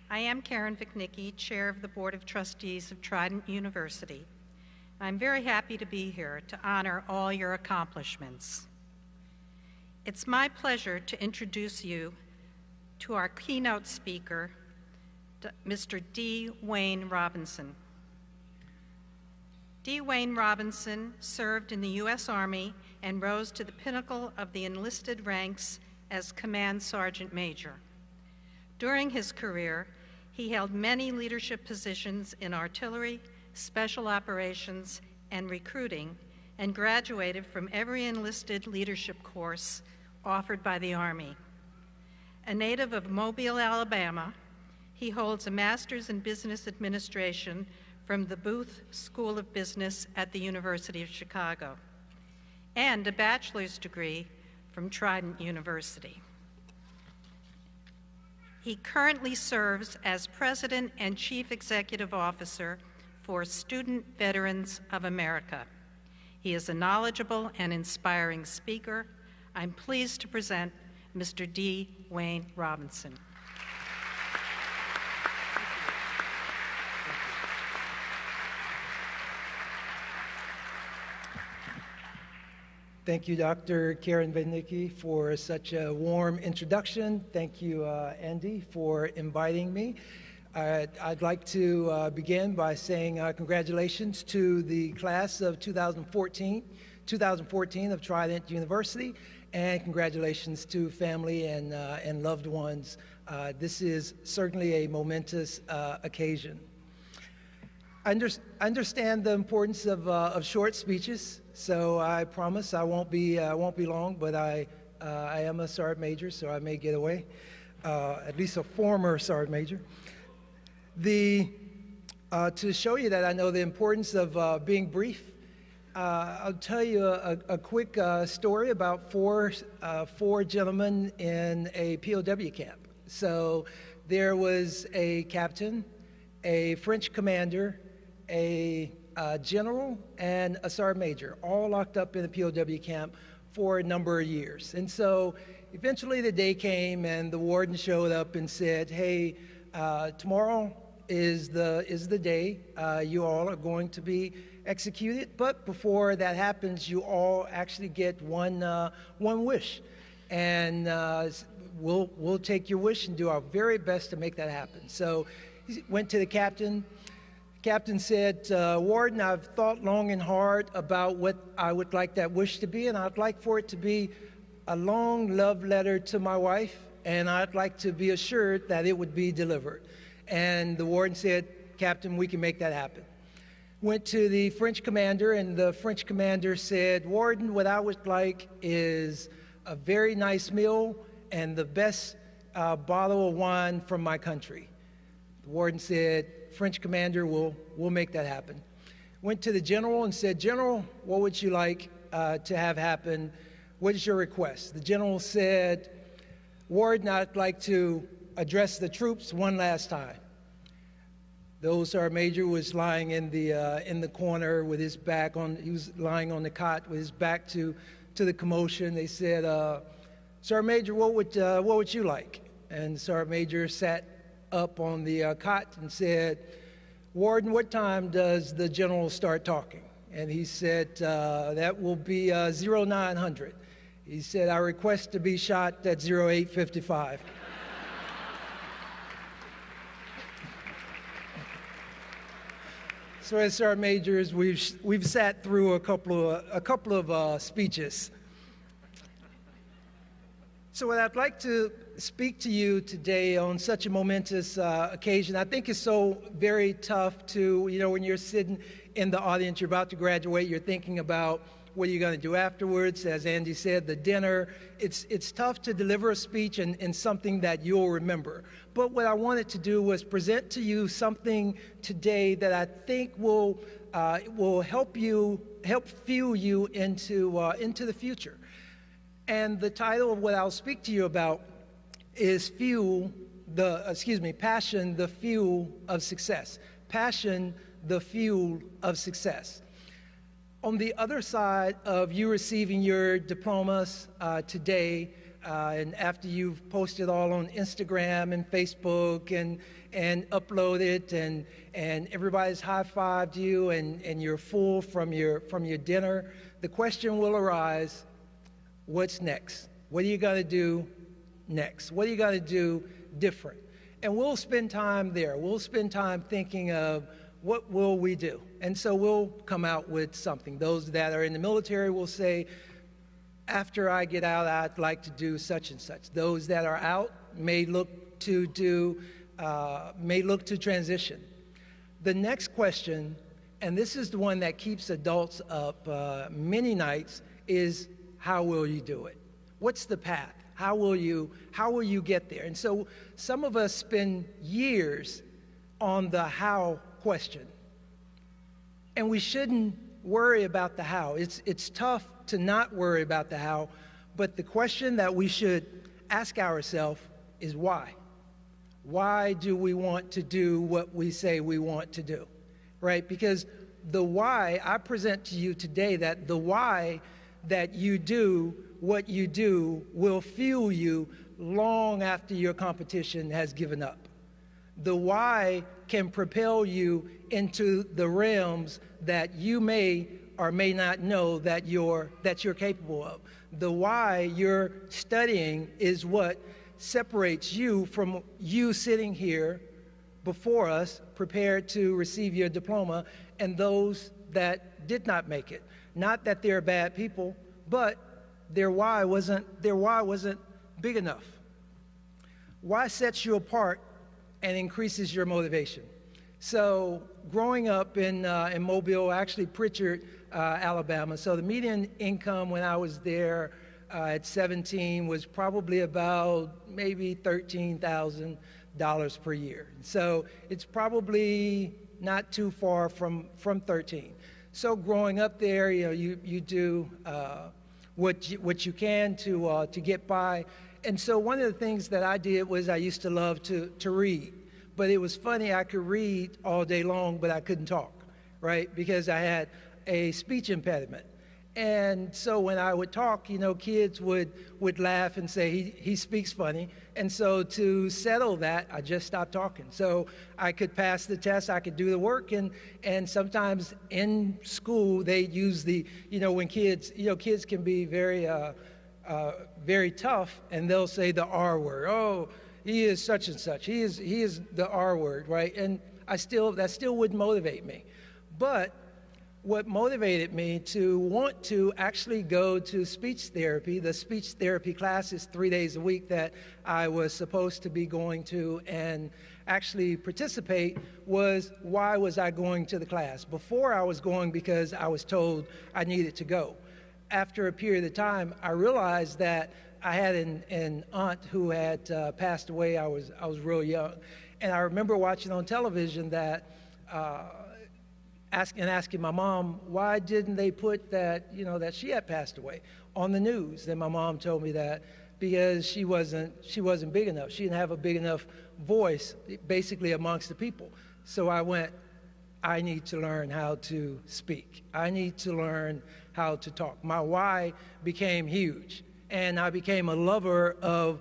I am Karen Vicnicki, Chair of the Board of Trustees of Trident University. I'm very happy to be here to honor all your accomplishments. It's my pleasure to introduce you to our keynote speaker, Mr. D. Wayne Robinson. D. Wayne Robinson served in the U.S. Army and rose to the pinnacle of the enlisted ranks as Command Sergeant Major. During his career, he held many leadership positions in artillery, special operations, and recruiting, and graduated from every enlisted leadership course offered by the Army. A native of Mobile, Alabama, he holds a master's in business administration from the Booth School of Business at the University of Chicago, and a bachelor's degree from Trident University. He currently serves as President and Chief Executive Officer for Student Veterans of America. He is a knowledgeable and inspiring speaker. I'm pleased to present Mr. D. Wayne Robinson. Thank you, Dr. Karen Vicnicki, for such a warm introduction. Thank you, Andy, for inviting me. I'd like to begin by saying congratulations to the class of 2014 of Trident University, and congratulations to family and loved ones. This is certainly a momentous occasion. I understand the importance of short speeches, so I promise I won't be long. But I am a sergeant major, so I may get away. At least a former sergeant major. To show you that I know the importance of being brief, I'll tell you a quick story about four gentlemen in a POW camp. So there was a captain, a French commander, a general, and a sergeant major, all locked up in a POW camp for a number of years. And so eventually the day came and the warden showed up and said, hey, tomorrow is the day you all are going to be executed, but before that happens, you all actually get one wish, and we'll take your wish and do our very best to make that happen. So he went to the captain. Captain said, Warden, I've thought long and hard about what I would like that wish to be, and I'd like for it to be a long love letter to my wife, and I'd like to be assured that it would be delivered. And the warden said, Captain, we can make that happen. Went to the French commander, and the French commander said, Warden, what I would like is a very nice meal and the best bottle of wine from my country. The warden said, French commander, we'll make that happen. Went to the general and said, General, what would you like to have happen? What is your request? The general said, Warden, I'd like to address the troops one last time. The old sergeant major was lying in the corner with his back on. He was lying on the cot with his back to the commotion. They said, Sergeant Major, what would you like? And the sergeant major sat up on the cot and said, Warden, what time does the general start talking? And he said, that will be 0900. He said, I request to be shot at 0855. So as sergeant majors, we've sat through a couple of speeches. So what I'd like to speak to you today on such a momentous occasion, I think it's so very tough to, when you're sitting in the audience, you're about to graduate, you're thinking about what are you going to do afterwards. As Andy said, the dinner. It's tough to deliver a speech in something that you'll remember. But what I wanted to do was present to you something today that I think will help fuel you into the future. And the title of what I'll speak to you about is Passion, the Fuel of Success. Passion, the Fuel of Success. On the other side of you receiving your diplomas today, and after you've posted all on Instagram and Facebook and uploaded and everybody's high-fived you and you're full from your dinner, the question will arise, what's next? What are you going to do next? What are you going to do different? And we'll spend time there. We'll spend time thinking of what will we do? And so we'll come out with something. Those that are in the military will say, after I get out, I'd like to do such and such. Those that are out may look to transition. The next question, and this is the one that keeps adults up many nights, is how will you do it? What's the path? How will you get there? And so some of us spend years on the how question. And we shouldn't worry about the how. It's tough to not worry about the how, but the question that we should ask ourselves is why? Why do we want to do what we say we want to do, right? Because the why, I present to you today that the why that you do what you do will fuel you long after your competition has given up. The why can propel you into the realms that you may or may not know that you're capable of. The why you're studying is what separates you from you sitting here before us, prepared to receive your diploma, and those that did not make it. Not that they're bad people, but their why wasn't big enough. Why sets you apart and increases your motivation. So growing up in Mobile, actually Pritchard, Alabama, so the median income when I was there at 17 was probably about maybe $13,000 per year. So it's probably not too far from 13. So growing up there, you do what you can to get by. And so one of the things that I did was I used to love to read. But it was funny, I could read all day long, but I couldn't talk, right? Because I had a speech impediment. And so when I would talk, kids would laugh and say, he speaks funny. And so to settle that, I just stopped talking. So I could pass the test, I could do the work, and sometimes in school, they use when kids can be very tough, and they'll say the R word. Oh, he is such and such. He is the R word, right? And that still wouldn't motivate me. But what motivated me to want to actually go to speech therapy, the speech therapy classes 3 days a week that I was supposed to be going to and actually participate, was why was I going to the class? Before, I was going because I was told I needed to go. After a period of time, I realized that I had an aunt who had passed away. I was real young, and I remember watching on television that asking my mom, why didn't they put that that she had passed away on the news? And my mom told me that because she wasn't big enough. She didn't have a big enough voice, basically amongst the people. So I went, I need to learn how to speak. I need to learn how to talk. My why became huge. And I became a lover of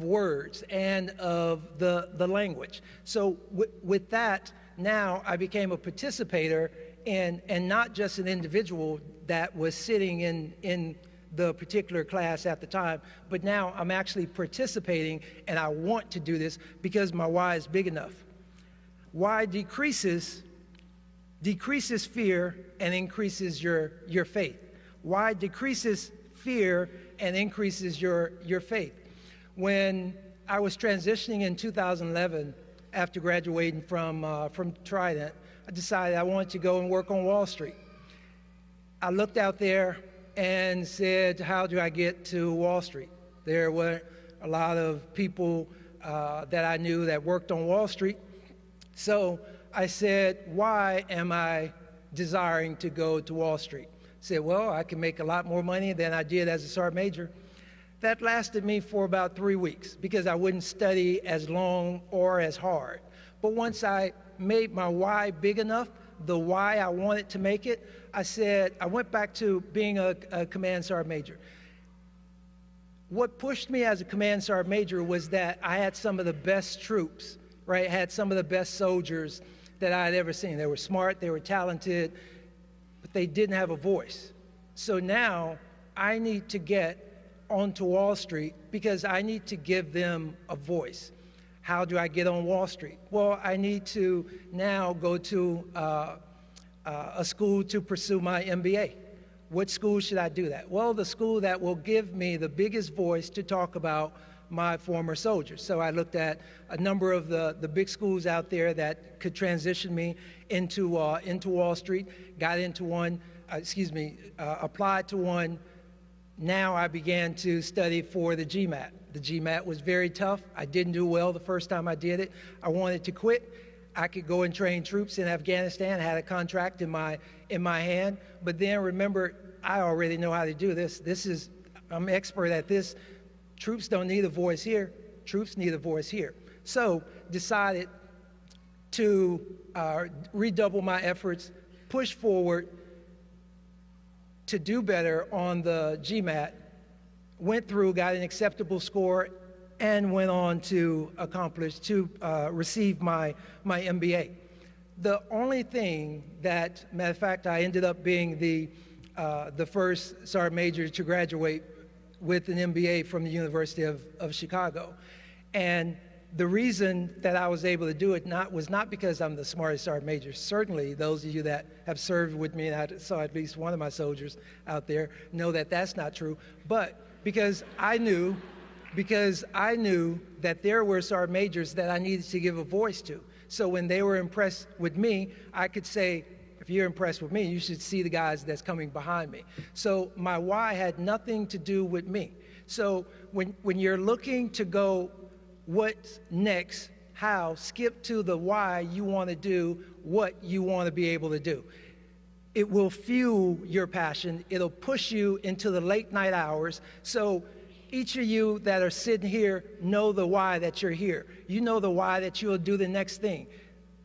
words and of the language. So with that, now I became a participator and not just an individual that was sitting in the particular class at the time, but now I'm actually participating, and I want to do this because my why is big enough. Why decreases fear and increases your faith. Why decreases fear and increases your faith. When I was transitioning in 2011, after graduating from Trident, I decided I wanted to go and work on Wall Street. I looked out there and said, how do I get to Wall Street? There were a lot of people that I knew that worked on Wall Street. So I said, why am I desiring to go to Wall Street? I said, well, I can make a lot more money than I did as a sergeant major. That lasted me for about 3 weeks because I wouldn't study as long or as hard. But once I made my why big enough, the why I wanted to make it, I said, I went back to being a command sergeant major. What pushed me as a command sergeant major was that I had some of the best troops, right? Had some of the best soldiers that I had ever seen. They were smart, they were talented, but they didn't have a voice. So now I need to get onto Wall Street because I need to give them a voice. How do I get on Wall Street? Well, I need to now go to a school to pursue my MBA. What school should I do that? Well, the school that will give me the biggest voice to talk about my former soldiers. So I looked at a number of the big schools out there that could transition me into Wall Street, got into one, applied to one. Now I began to study for the GMAT. The GMAT was very tough. I didn't do well the first time I did it. I wanted to quit. I could go and train troops in Afghanistan, had a contract in my hand, but then remember, I already know how to do this. I'm expert at this. Troops don't need a voice here. Troops need a voice here. So decided to redouble my efforts, push forward to do better on the GMAT, went through, got an acceptable score, and went on to receive my MBA. The only thing that, matter of fact, I ended up being the first sergeant major to graduate with an MBA from the University of Chicago. And the reason that I was able to do it was not because I'm the smartest sergeant major. Certainly, those of you that have served with me, and I saw at least one of my soldiers out there, know that that's not true, but because I knew that there were sergeant majors that I needed to give a voice to. So when they were impressed with me, I could say, if you're impressed with me, you should see the guys that's coming behind me. So my why had nothing to do with me. So when you're looking to go, what's next, how, skip to the why you want to do what you want to be able to do. It will fuel your passion. It'll push you into the late night hours. So each of you that are sitting here know the why that you're here. You know the why that you'll do the next thing.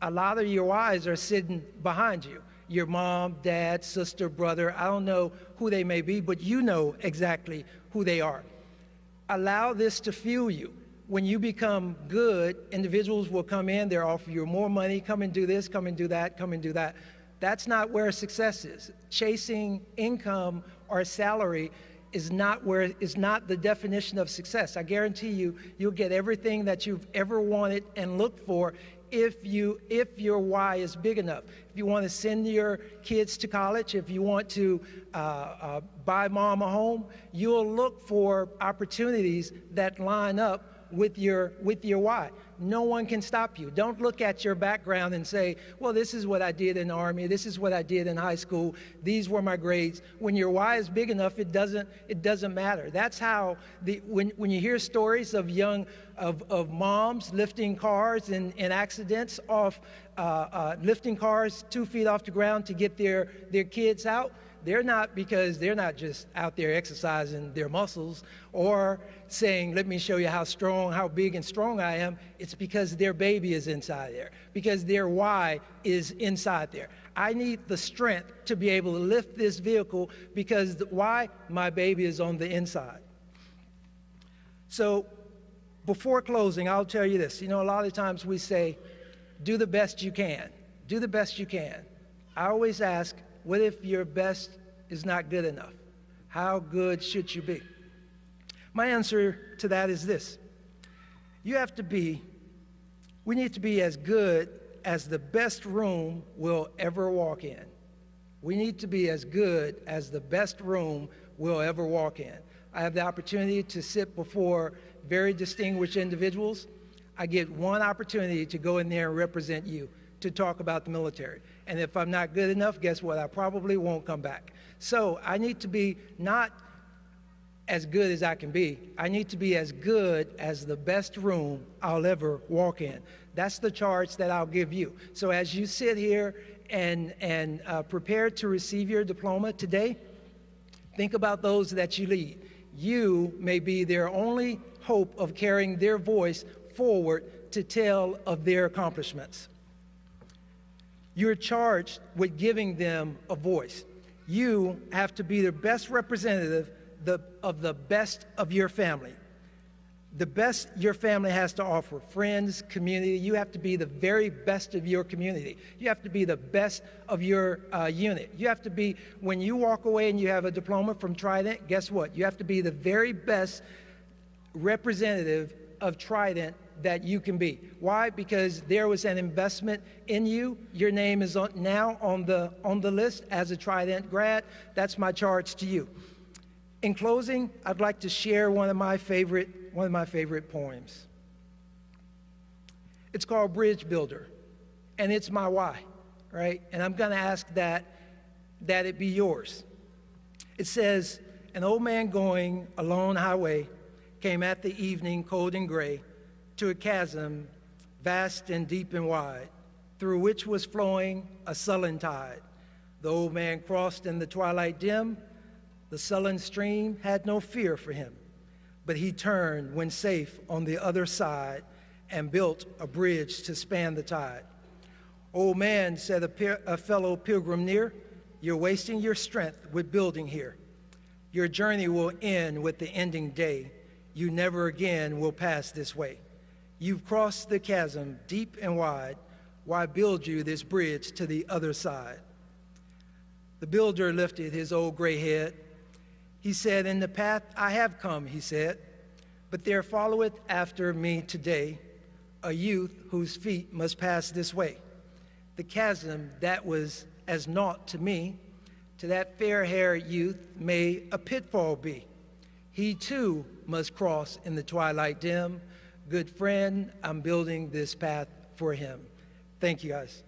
A lot of your whys are sitting behind you. Your mom, dad, sister, brother, I don't know who they may be, but you know exactly who they are. Allow this to fuel you. When you become good, individuals will come in, they'll offer you more money, come and do this, come and do that, come and do that. That's not where success is. Chasing income or salary is not the definition of success. I guarantee you, you'll get everything that you've ever wanted and looked for if your why is big enough. If you want to send your kids to college, if you want to buy mom a home, you'll look for opportunities that line up with your why. No one can stop you. Don't look at your background and say, well, this is what I did in the Army, this is what I did in high school, these were my grades. When your why is big enough, it doesn't matter. That's how when you hear stories of moms lifting cars in accidents off, lifting cars 2 feet off the ground to get their kids out, they're not just out there exercising their muscles or saying, let me show you how big and strong I am. It's because their baby is inside there, because their why is inside there. I need the strength to be able to lift this vehicle because why? My baby is on the inside. So before closing, I'll tell you this. You know, a lot of times we say, do the best you can. Do the best you can. I always ask, what if your best is not good enough? How good should you be? My answer to that is this. We need to be as good as the best room we'll ever walk in. We need to be as good as the best room we'll ever walk in. I have the opportunity to sit before very distinguished individuals. I get one opportunity to go in there and represent you, to talk about the military. And if I'm not good enough, guess what? I probably won't come back. So I need to be not as good as I can be. I need to be as good as the best room I'll ever walk in. That's the charge that I'll give you. So as you sit here and prepare to receive your diploma today, think about those that you lead. You may be their only hope of carrying their voice forward to tell of their accomplishments. You're charged with giving them a voice. You have to be their best representative of the best of your family. The best your family has to offer, friends, community. You have to be the very best of your community. You have to be the best of your unit. You have to be, when you walk away and you have a diploma from Trident, guess what? You have to be the very best representative of Trident that you can be. Why? Because there was an investment in you. Your name is now on the list as a Trident grad. That's my charge to you. In closing, I'd like to share one of my favorite poems. It's called Bridge Builder, and it's my why, right? And I'm going to ask that it be yours. It says, an old man going a lone highway came at the evening cold and gray to a chasm vast and deep and wide, through which was flowing a sullen tide. The old man crossed in the twilight dim. The sullen stream had no fear for him, but he turned when safe on the other side and built a bridge to span the tide. Old man, said a fellow pilgrim near, you're wasting your strength with building here. Your journey will end with the ending day. You never again will pass this way. You've crossed the chasm deep and wide. Why build you this bridge to the other side? The builder lifted his old gray head. He said, in the path I have come, he said, but there followeth after me today a youth whose feet must pass this way. The chasm that was as naught to me, to that fair-haired youth may a pitfall be. He too must cross in the twilight dim. Good friend, I'm building this path for him. Thank you, guys.